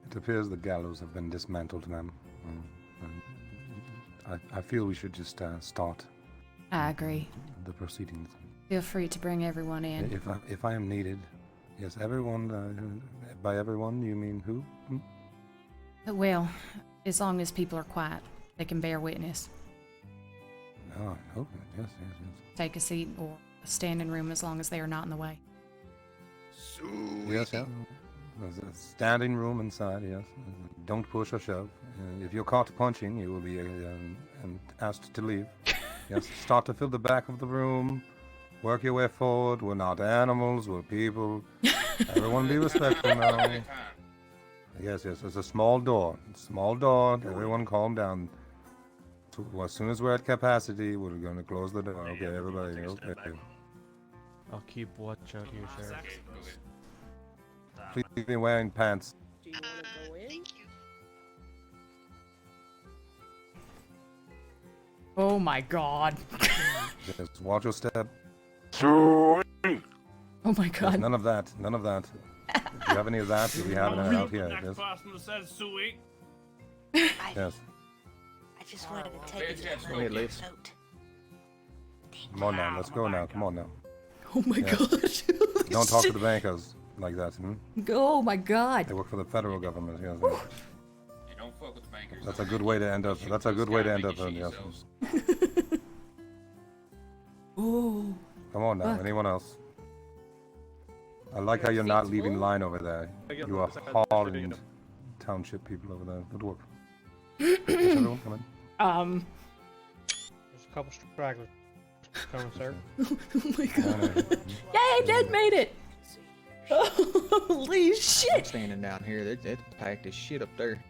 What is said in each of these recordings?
It appears the gallows have been dismantled, ma'am. I feel we should just start I agree. the proceedings. Feel free to bring everyone in. If I am needed, yes, everyone. By everyone, you mean who? Well, as long as people are quiet, they can bear witness. Oh, okay. Yes. Take a seat or a standing room as long as they are not in the way. Yes. There's a standing room inside. Yes. Don't push or shove. If you're caught punching, you will be asked to leave. Yes. Start to fill the back of the room. Work your way forward. We're not animals. We're people. Everyone be respectful now. Yes. There's a small door. Everyone calm down. As soon as we're at capacity, we're going to close the door. Okay, everybody. Okay. I'll keep watch out here, Sheriff. Please be wearing pants. Do you want to go in? Oh my god. Just watch your step. Oh my Yes, god. none of that. Do you have any of that? Do we have it out here? Yes. Yes. I just wanted to take it to Wait, leave. note. Come on now. Let's go now. Come on now. Oh my Yes. god. Don't talk to the bankers like that. Oh my god. They work for the federal government. Yes. You don't fuck with the bankers. That's a good way to end up. Yes. Oh. Come on now. Fuck. Anyone else? I like how you're not leaving line over there. You are hardened township people over there. Good work. Yes, everyone, come in. There's a couple stragglers coming, sir. Oh my god. Yay, Ned made it! Holy I'm shit! standing down here. They packed this shit up there.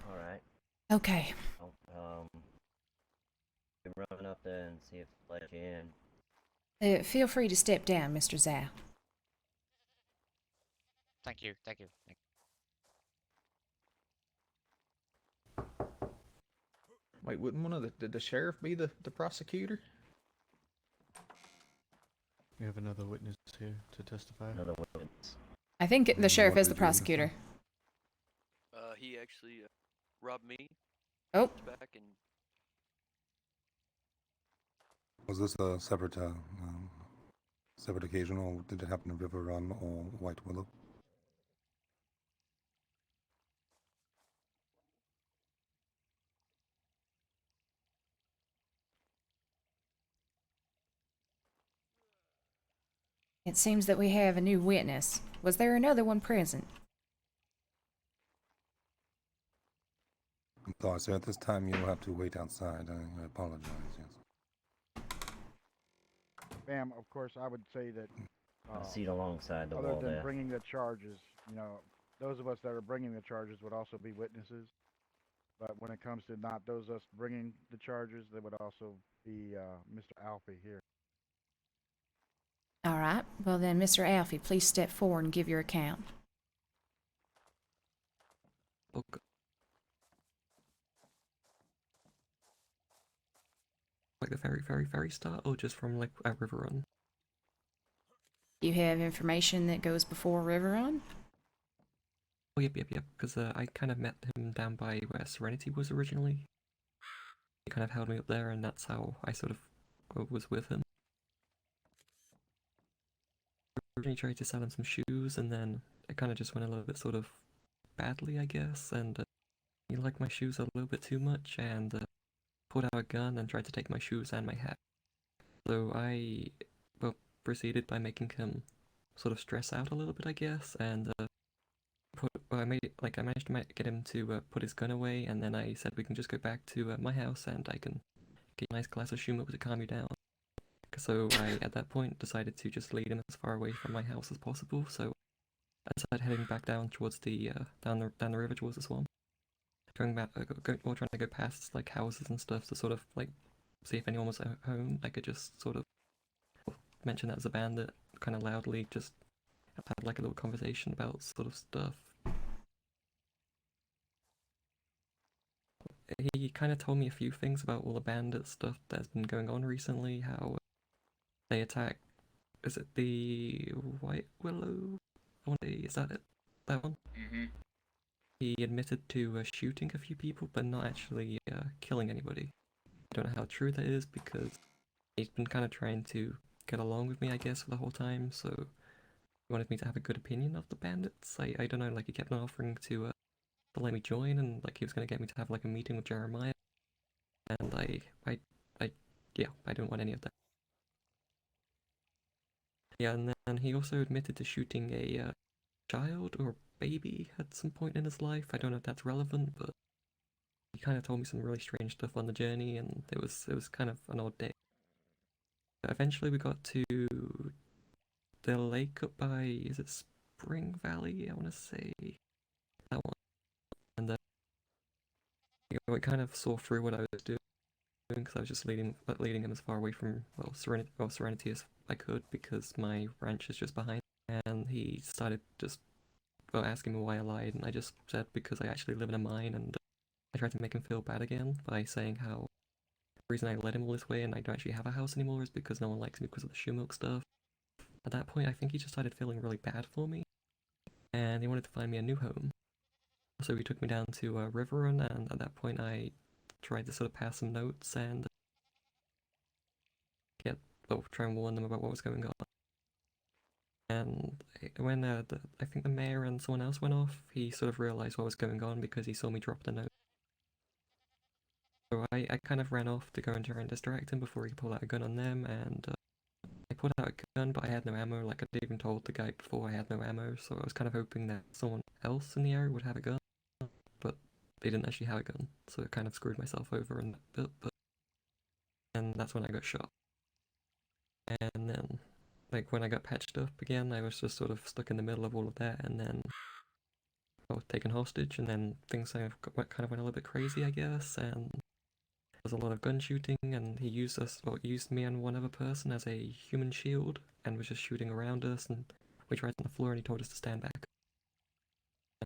Alright. Okay. We run up there and see if they let you in. Feel free to step down, Mr. Zhao. Thank you, thank you. Wait, wouldn't one of the sheriff be the prosecutor? We have another witness here to testify. Another witness. I think the sheriff What is the did you witness? prosecutor. He actually robbed me Oh, back and Was this a separate occasion, or did it happen in River Run or White Willow? it seems that we have a new witness. Was there another one present? I'm sorry, sir. At this time, you'll have to wait outside. I apologize. Yes. Ma'am, of course, I would say that A seat alongside the other wall than there. bringing the charges, you know, those of us that are bringing the charges would also be witnesses. But when it comes to not those us bringing the charges, there would also be Mr. Alfie here. All right. Well then, Mr. Alfie, please step forward and give your account. Okay. Like the very start, or just from like a River Run? You have information that goes before River Run? Oh, yep. Because I kind of met him down by where Serenity was originally. He kind of held me up there, and that's how I sort of was with him. I originally tried to sell him some shoes, and then it kind of just went a little bit sort of badly, I guess, and he liked my shoes a little bit too much, and pulled out a gun and tried to take my shoes and my hat. So I, well, proceeded by making him sort of stress out a little bit, I guess, and I managed to get him to put his gun away, and then I said we can just go back to my house and I can get a nice glass of Shumo to calm you down. So I, at that point, decided to just lead him as far away from my house as possible. So I started heading back down towards the down the river towards the swamp, going back, or trying to go past like houses and stuff to sort of like see if anyone was at home. I could just sort of mention that as a bandit, kind of loudly, just have like a little conversation about sort of stuff. He kind of told me a few things about all the bandit stuff that's been going on recently, how they attack, is it the White Willow? I want to say, is that it? That one? Mm-hmm. He admitted to shooting a few people, but not actually killing anybody. I don't know how true that is, because he's been kind of trying to get along with me, I guess, for the whole time, so he wanted me to have a good opinion of the bandits. I don't know, like, he kept on offering to let me join, and like he was going to get me to have like a meeting with Jeremiah, and yeah, I don't want any of that. Yeah, and then he also admitted to shooting a child or baby at some point in his life. I don't know if that's relevant, but he kind of told me some really strange stuff on the journey, and it was kind of an odd day. Eventually we got to the lake up by, is it Spring Valley, I want to say, that one, and I kind of saw through what I was doing, because I was just leading him as far away from, well, Serenity as I could, because my ranch is just behind. And he started just, well, asking me why I lied, and I just said because I actually live in a mine, and I tried to make him feel bad again by saying how the reason I led him all this way and I don't actually have a house anymore is because no one likes me because of the Shumilk stuff. At that point, I think he just started feeling really bad for me, and he wanted to find me a new home. So he took me down to River Run, and at that point I tried to sort of pass some notes and try and warn them about what was going on. And when I think the mayor and someone else went off, he sort of realized what was going on because he saw me drop the note. So I kind of ran off to go and try and distract him before he pulled out a gun on them, and I pulled out a gun, but I had no ammo. Like, I'd even told the guy before I had no ammo, so I was kind of hoping that someone else in the area would have a gun, but they didn't actually have a gun, so I kind of screwed myself over in that bit, and that's when I got shot. And then, like, when I got patched up again, I was just sort of stuck in the middle of all of that, and then taken hostage, and then things kind of went a little bit crazy, I guess, and there was a lot of gun shooting, and he used me and one other person as a human shield, and was just shooting around us, and we tried on the floor, and he told us to stand back.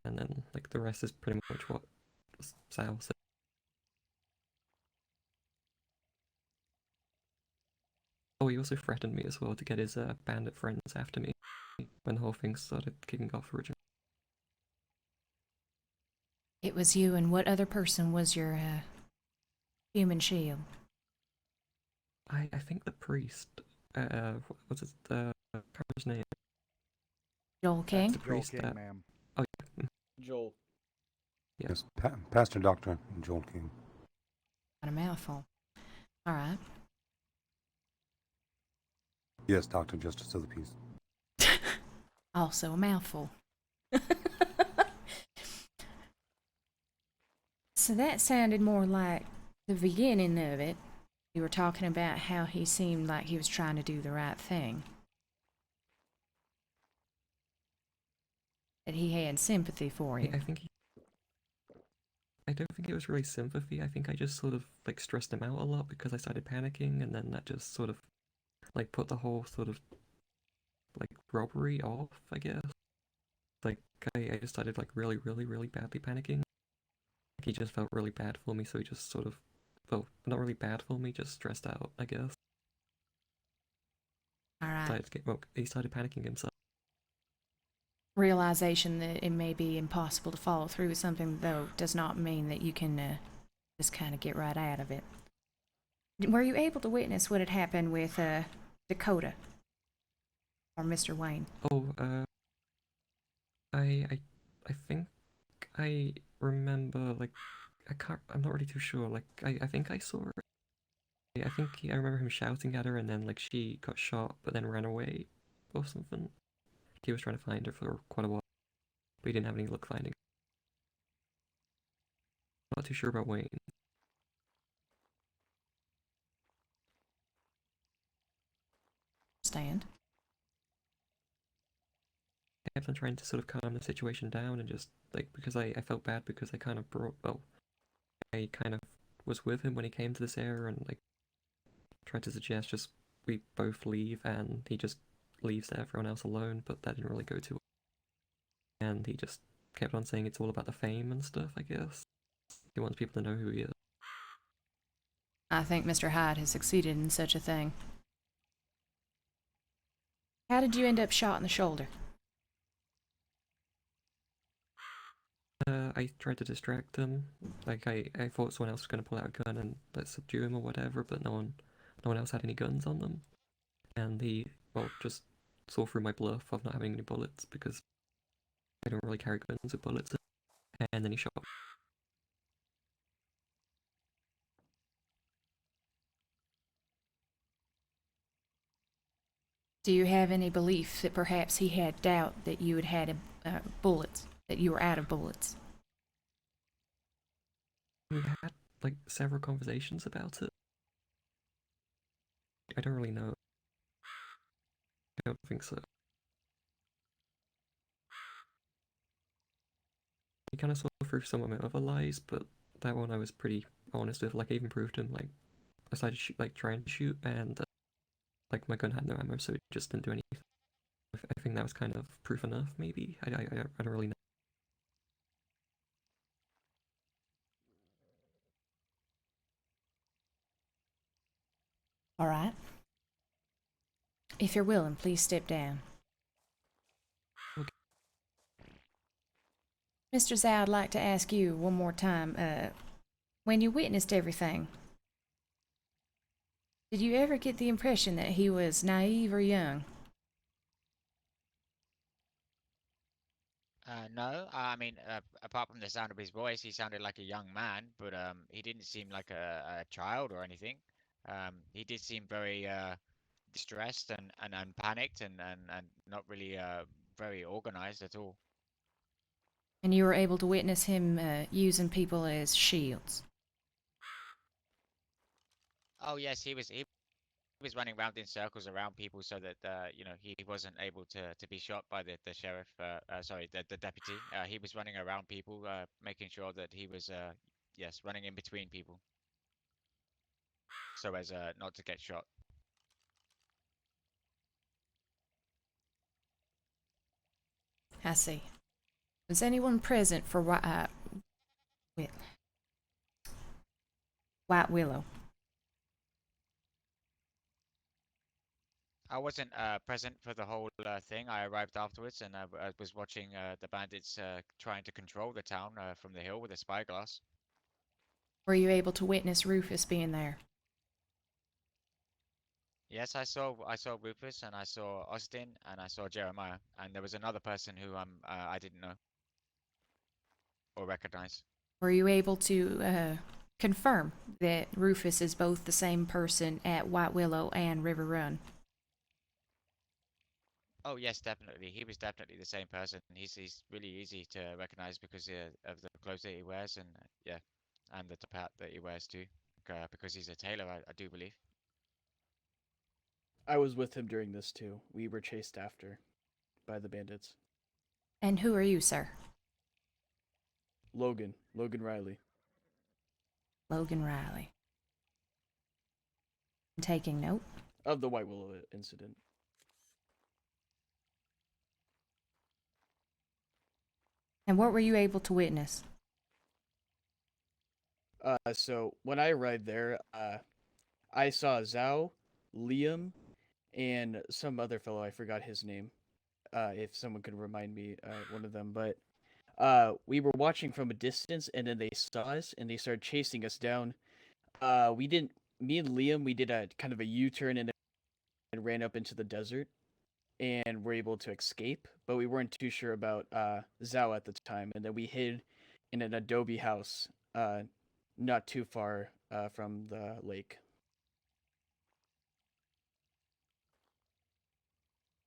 And then, like, the rest is pretty much what Sal said. Oh, he also threatened me as well to get his bandit friends after me when the whole thing started kicking off originally. It was you, and what other person was your human shield? I think the priest, what was his, can't remember his name. Joel King? The priest, Joel King, ma'am. oh yeah, Joel. Yes, Pastor Dr. Joel King. Not a mouthful. All right. Yes, Dr. Justice of the Peace. Also a mouthful. So that sounded more like the beginning of it. You were talking about how he seemed like he was trying to do the right thing. That he had sympathy for you. I don't think it was really sympathy. I think I just sort of like stressed him out a lot because I started panicking, and then that just sort of like put the whole sort of like robbery off, I guess. Like I just started like really badly panicking. He just felt really bad for me, so he just sort of, well, not really bad for me, just stressed out, I guess. All right. He started panicking himself. Realization that it may be impossible to follow through with something, though, does not mean that you can just kind of get right out of it. Were you able to witness what had happened with Dakota or Mr. Wayne? Oh, I think I remember, like, I'm not really too sure, like, I think I saw it. I remember him shouting at her, and then, like, she got shot, but then ran away, or something. He was trying to find her for quite a while, but he didn't have any luck finding her. Not too sure about Wayne. Stand. I kept on trying to sort of calm the situation down, and just, like, because I felt bad because I kind of I kind of was with him when he came to this area, and, like, tried to suggest just we both leave, and he just leaves everyone else alone, but that didn't really go too well. And he just kept on saying it's all about the fame and stuff, I guess. He wants people to know who he is. I think Mr. Hyde has succeeded in such a thing. How did you end up shot in the shoulder? I tried to distract him. Like, I thought someone else was going to pull out a gun and let's subdue him or whatever, but no one else had any guns on them. And he, well, just saw through my bluff of not having any bullets, because I don't really carry guns with bullets. And then he shot. Do you have any belief that perhaps he had doubt that you had had bullets, that you were out of bullets? We had, like, several conversations about it. I don't really know. I don't think so. He kind of saw through some of my other lies, but that one I was pretty honest with. Like, I even proved him, like, I started trying to shoot, and like, my gun had no ammo, so it just didn't do anything. I think that was kind of proof enough, maybe. I don't really know. All right. If you're willing, please step down. Okay. Mr. Zhao, I'd like to ask you one more time. When you witnessed everything, did you ever get the impression that he was naive or young? No, I mean, apart from the sound of his voice, he sounded like a young man, but he didn't seem like a child or anything. He did seem very distressed and panicked and not really very organized at all. And you were able to witness him using people as shields? Oh yes, he was was running around in circles around people so that he wasn't able to be shot by the sheriff. Sorry, the deputy. He was running around people, making sure that he was yes, running in between people, so as not to get shot. I see. Was anyone present for White Willow? I wasn't present for the whole thing. I arrived afterwards, and I was watching the bandits trying to control the town from the hill with a spyglass. Were you able to witness Rufus being there? Yes, I saw Rufus, and I saw Austin, and I saw Jeremiah, and there was another person who I didn't know or recognize. Were you able to confirm that Rufus is both the same person at White Willow and River Run? Oh yes, definitely. He was definitely the same person. He's really easy to recognize because of the clothes that he wears, and yeah, and the top hat that he wears too, because he's a tailor, I do believe. I was with him during this too. We were chased after by the bandits. And who are you, sir? Logan Riley. Logan Riley. I'm taking note. Of the White Willow incident. And what were you able to witness? So when I arrived there, I saw Zhao, Liam, and some other fellow. I forgot his name. If someone could remind me, one of them. But we were watching from a distance, and then they saw us, and they started chasing us down. We didn't. Me and Liam, we did a kind of a U-turn and ran up into the desert, and were able to escape. But we weren't too sure about Zhao at the time, and then we hid in an adobe house, not too far from the lake.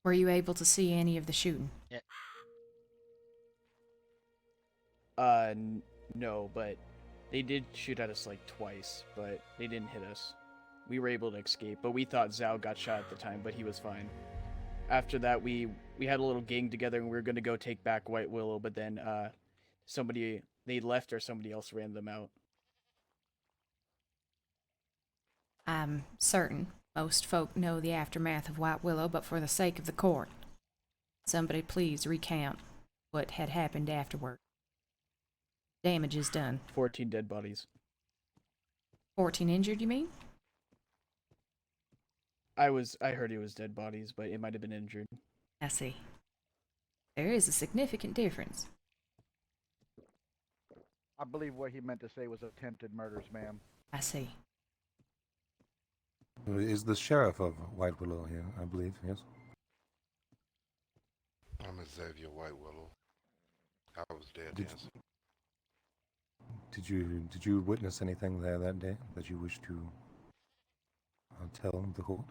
Were you able to see any of the shooting? Yeah. No, but they did shoot at us like twice, but they didn't hit us. We were able to escape, but we thought Zhao got shot at the time, but he was fine. After that, we had a little gang together, and we were going to go take back White Willow, but then they left, or somebody else ran them out. I'm certain most folk know the aftermath of White Willow, but for the sake of the court, somebody please recount what had happened afterward. Damage is done. 14 dead bodies. 14 injured, you mean? I heard it was dead bodies, but it might have been injured. I see. There is a significant difference. I believe what he meant to say was attempted murders, ma'am. I see. Is the sheriff of White Willow here, I believe, yes? I'm Xavier White Willow. I was dead, yes. Did you witness anything there that day that you wish to tell the court?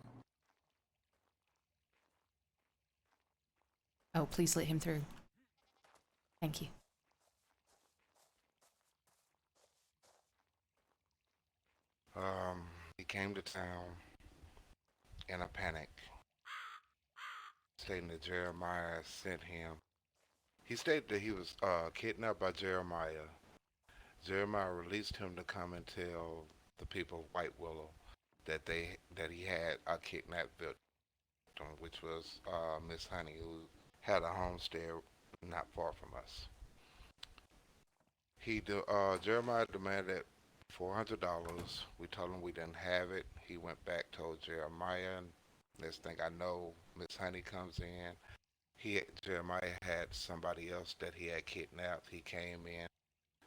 Oh, please let him through. Thank you. He came to town in a panic, stating that Jeremiah sent him. He stated that he was kidnapped by Jeremiah. Jeremiah released him to come and tell the people of White Willow that he had a kidnapped victim, which was Miss Honey, who had a homestead not far from us. Jeremiah demanded $400. We told him we didn't have it. He went back, told Jeremiah, and next thing I know, Miss Honey comes in. Jeremiah had somebody else that he had kidnapped. He came in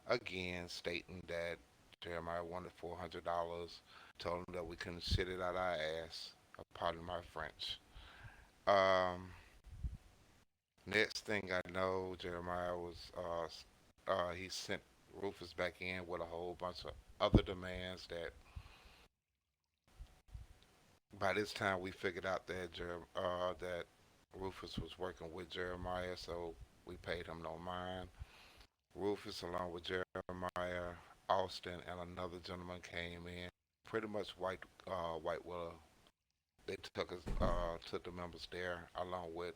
again, stating that Jeremiah wanted $400. Told him that we couldn't shit it out our ass. Pardon my French. Next thing I know, Jeremiah was he sent Rufus back in with a whole bunch of other demands that by this time we figured out that that Rufus was working with Jeremiah, so we paid him no mind. Rufus, along with Jeremiah, Austin, and another gentleman came in. Pretty much White Willow they took the members there along with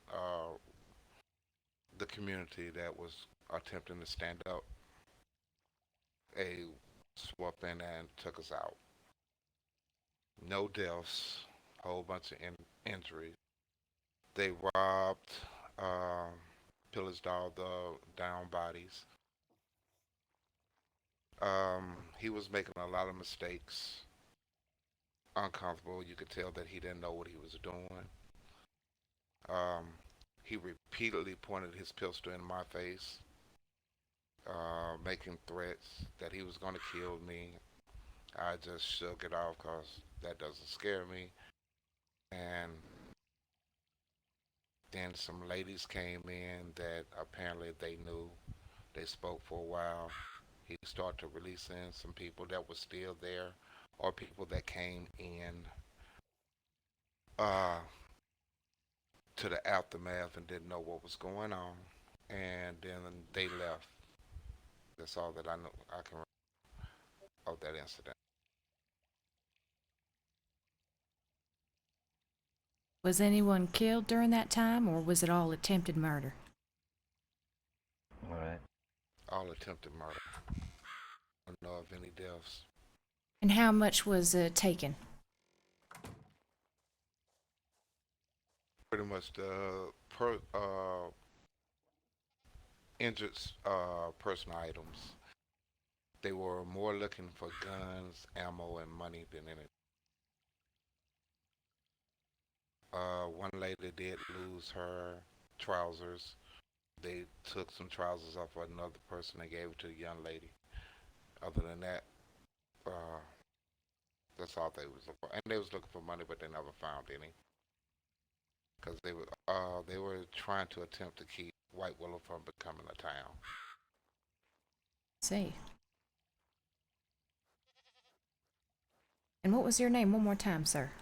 the community that was attempting to stand up. They swept in and took us out. No deaths, whole bunch of injuries. They robbed, pillaged all the down bodies. He was making a lot of mistakes. Uncomfortable. You could tell that he didn't know what he was doing. He repeatedly pointed his pistol in my face, making threats that he was going to kill me. I just shook it off because that doesn't scare me. And then some ladies came in that apparently they knew. They spoke for a while. He started to release in some people that were still there or people that came in to the aftermath and didn't know what was going on. And then they left. That's all that I know I can remember of that incident. Was anyone killed during that time, or was it all attempted murder? Alright. All attempted murder. I don't know of any deaths. And how much was taken? Pretty much the injured person items. They were more looking for guns, ammo, and money than anything. One lady did lose her trousers. They took some trousers off of another person and gave it to the young lady. Other than that, that's all they was looking for. And they was looking for money, but they never found any. Because they were trying to attempt to keep White Willow from becoming a town. See. And what was your name one more time, sir?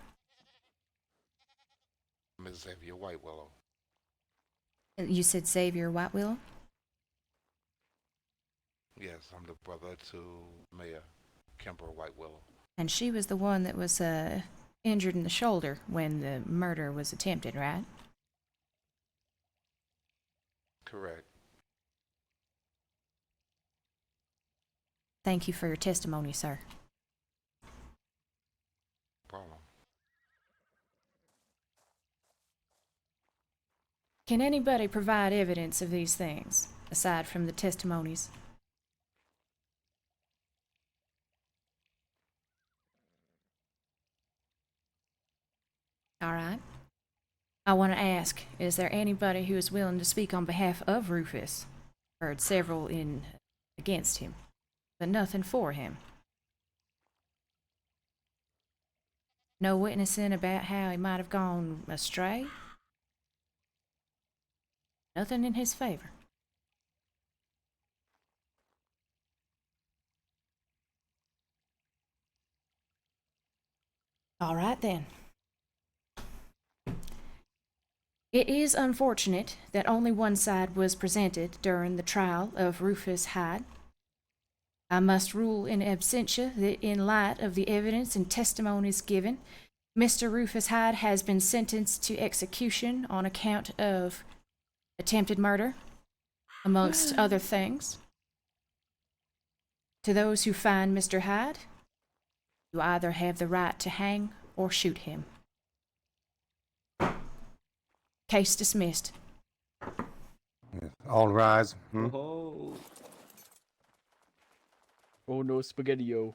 Ms. Xavier White Willow. You said Xavier White Willow? Yes, I'm the brother to Mayor Kimber White Willow. And she was the one that was injured in the shoulder when the murder was attempted, right? Correct. Thank you for your testimony, sir. Problem. Can anybody provide evidence of these things, aside from the testimonies? All right. I want to ask, is there anybody who is willing to speak on behalf of Rufus? Heard several against him, but nothing for him. No witnessing about how he might have gone astray? Nothing in his favor. All right then. It is unfortunate that only one side was presented during the trial of Rufus Hyde. I must rule in absentia that in light of the evidence and testimonies given, Mr. Rufus Hyde has been sentenced to execution on account of attempted murder, amongst other things. To those who find Mr. Hyde, you either have the right to hang or shoot him. Case dismissed. Yes. All rise. Oh no, spaghetti-o.